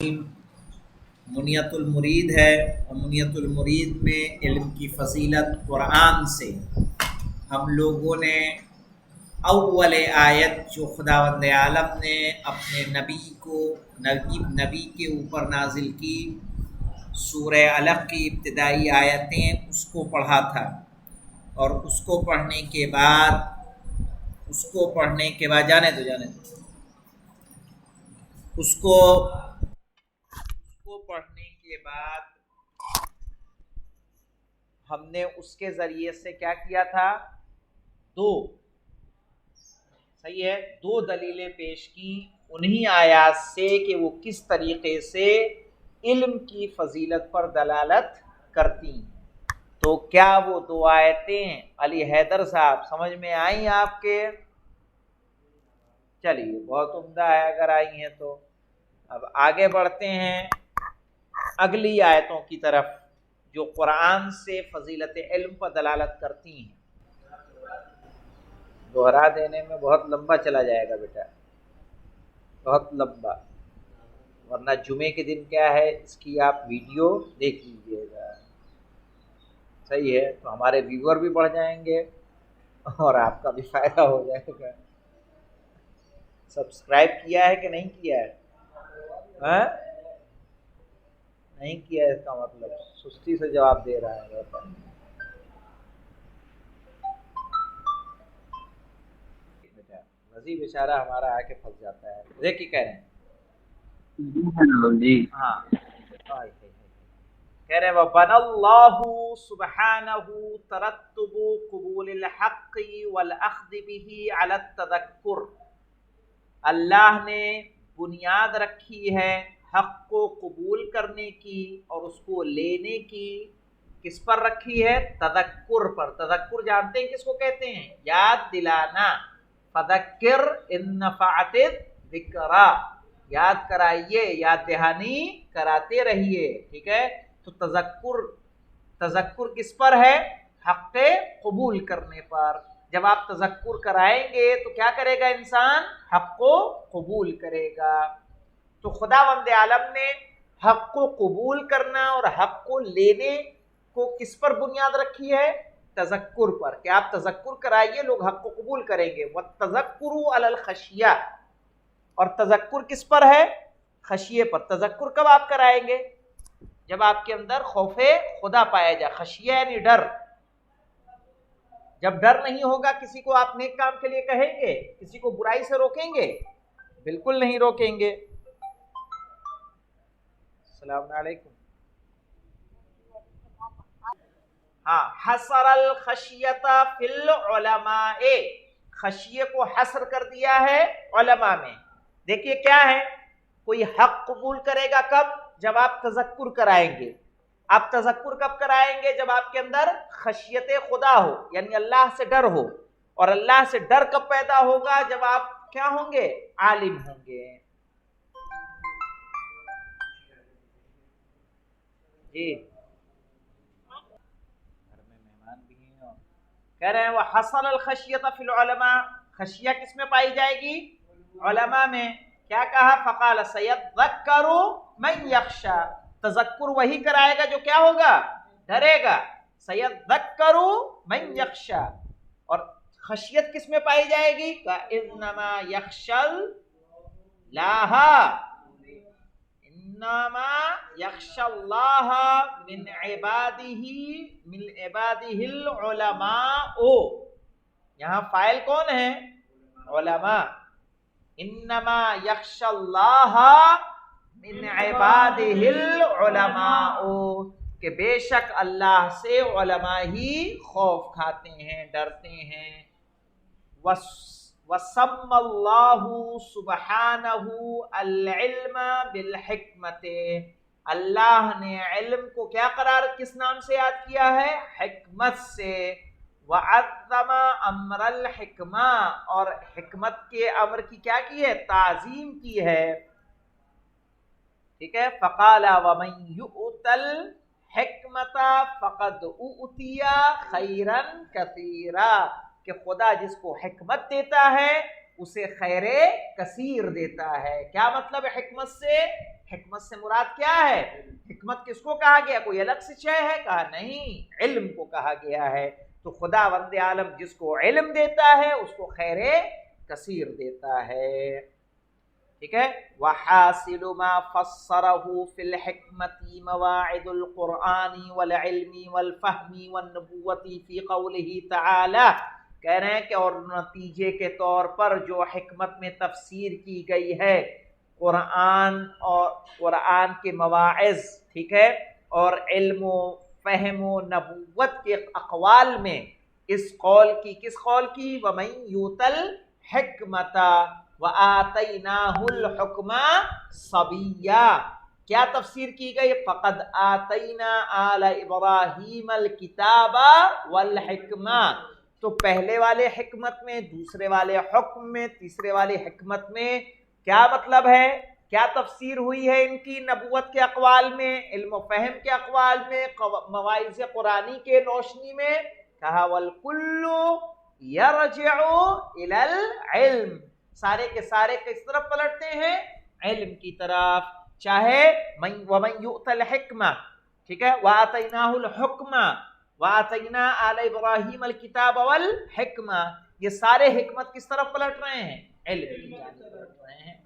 मुनियत मुरीद है और मुनियत मुरीद में इल्म की फजीलत कुरान से हम लोगों ने अव्वल आयत जो खुदावंद आलम ने अपने नबी के ऊपर नाजिल की सूरह अलग की इब्तिदाई आयतें उसको पढ़ा था। और उसको पढ़ने के बाद जाने दो उसको पढ़ने के बाद हमने उसके ज़रिए से क्या किया था, दो दलीलें पेश की उन्हीं आयात से कि वो किस तरीक़े से इल्म की फजीलत पर दलालत करती। तो क्या वो दो आयतें अली हैदर साहब समझ में आई आपके? चलिए, बहुत उम्दा है अगर आई हैं तो। अब आगे बढ़ते हैं अगली आयतों की तरफ जो कुरान से फजीलत इल्म पर दलालत करती हैं। दोहरा देने में बहुत लंबा चला जाएगा बेटा, बहुत लंबा, वरना जुमे के दिन क्या है इसकी आप वीडियो देख लीजिएगा। सही है, तो हमारे व्यूअर भी बढ़ जाएंगे और आपका भी फायदा हो जाएगा। सब्सक्राइब किया है कि नहीं किया है? हाँ? नहीं किया है, इसका मतलब सुस्ती से जवाब दे रहा है। नजीब बेचारा हमारा आके फंस जाता है। देखिए कह रहे हैं जी, हाँ, कह रहे हैं वबनल्लाहु सुब्हानहु तरत्तुबु क़ुबूलिल हक़्क़ि वल अख़्ज़ि बिही अला तदक्कुर। अल्लाह ने बुनियाद रखी है हक़ को कबूल करने की और उसको लेने की। किस पर रखी है? तदक्कुर पर। तदक्कुर जानते हैं किसको कहते हैं? याद दिलाना। फदक्किर इन नफ़अतिद ज़िक्रा, याद कराइए, याद दहानी कराते रहिए। ठीक है, तो तज़क्कुर किस पर है? हक़ कबूल करने पर। जब आप तज़क्कुर कराएंगे तो क्या करेगा इंसान? हक़ को कबूल करेगा। तो खुदावंद आलम ने हक़ को कबूल करना और हक़ को लेने को किस पर बुनियाद रखी है? तज़क्कुर पर। कि आप तज़क्कुर कराइए, लोग हक़ को कबूल करेंगे। वत्तज़क्कुरु अलल खशिया, और तज़क्कुर किस पर है? खशिये पर। तज़क्कुर कब आप कराएंगे? जब आपके अंदर खौफे खुदा पाया जाए। खशिया यानी डर। जब डर नहीं होगा, किसी को आप नेक काम के लिए कहेंगे? किसी को बुराई से रोकेंगे? बिल्कुल नहीं रोकेंगे। अस्सलाम वालेकुम। हाँ, हसरल खशियता फिल उलमाए, खशिये को हसर कर दिया है उलमा में। देखिए क्या है, कोई हक कबूल करेगा कब? जब आप तज़क्कुर कराएंगे। आप तज़क्कुर कब कराएंगे? जब आपके अंदर खशियत खुदा हो, यानी अल्लाह से डर हो। और अल्लाह से डर कब पैदा होगा? जब आप क्या होंगे? आलिम होंगे। जी, घर में मेहमान भी हैं और कह रहे हैं वह हसल अल खशियत फिल उलमा, खशिया किस में पाई जाएगी? उलमा में। क्या कहा? फ़क़ाल सयज़्ज़क्करु मन यख्शा, तज़क्कुर वही कराएगा जो क्या होगा? डरेगा। सयज़्ज़क्करु मन यख्शा। और खशियत किस में पाई जाएगी? का इन्नमा यख्शल लाहा, इन्नमा यख्शल्लाह मिन इबादिहिल उलमाओ। यहाँ फाइल कौन है? उलमा। इन्नमा यख्शल्लाह मिन इबादिहिल उलमाओ, कि बेशक अल्लाह से उलमा ही खौफ खाते हैं, डरते हैं। वसम्मल्लाहु सुब्हानहु अल-इल्म बिल हिकमते, अल्लाह ने इल्म को क्या करार किस नाम से याद किया है? हिकमत से। वअज़्ज़मा अम्रल हिकमा, और हिकमत के अमर की क्या की है? ताज़ीम की है। ठीक है, फ़क़ाला वमन युअतल हिकमता फ़क़द उतिया खैरन कसीरा, कि खुदा जिसको हिकमत देता है उसे खैरे कसीर देता है। क्या मतलब है हिकमत से? حکمت سے مراد کیا ہے؟ حکمت کس کو کہا گیا؟ کوئی الگ سے شے ہے؟ کہا نہیں، علم کو کہا گیا ہے۔ تو خداوند عالم جس کو علم دیتا ہے اس کو خیر کثیر دیتا ہے، ٹھیک ہے۔ وحاصل ما فسرہ فی الحکمت مواعظ القرآن والعلم والفہم والنبوۃ فی قولہ تعالی، کہہ رہے ہیں کہ اور نتیجے کے طور پر جو حکمت میں تفسیر کی گئی ہے قرآن اور قرآن کے مواعظ، ٹھیک ہے، اور علم و فہم و نبوت کے اقوال میں اس قول کی، کس قول کی؟ وَمَن یُؤْتَ الْحِکْمَةَ وَآتَيْنَاهُ الْحُکْمَ صَبِیًّا، کیا تفسیر کی گئی؟ فَقَدْ آتَيْنَا آلَ إِبْرَاہِیمَ الْکِتَابَ وَالْحِکْمَةَ، تو پہلے والے حکمت میں، دوسرے والے حکم میں، تیسرے والے حکمت میں کیا مطلب ہے؟ کیا تفسیر ہوئی ہے ان کی نبوت کے اقوال میں، علم و فہم کے اقوال میں، مواعظ قرآنی کے روشنی میں؟ کہا وَالْكُلُّ يَرْجِعُ إِلَى الْعِلْمِ، سارے کے سارے کس طرف پلٹتے ہیں؟ علم کی طرف، چاہے وَمَن يُؤْتَ الْحِکْمَةَ، ٹھیک ہے، وَآتَيْنَاهُ الْحُکْمَ وَآتَيْنَا آلَ إِبْرَاہِیمَ الْکِتَابَ وَالْحِکْمَةَ، یہ سارے حکمت کس طرف پلٹ رہے ہیں؟ علم کی جانب پلٹ رہے ہیں۔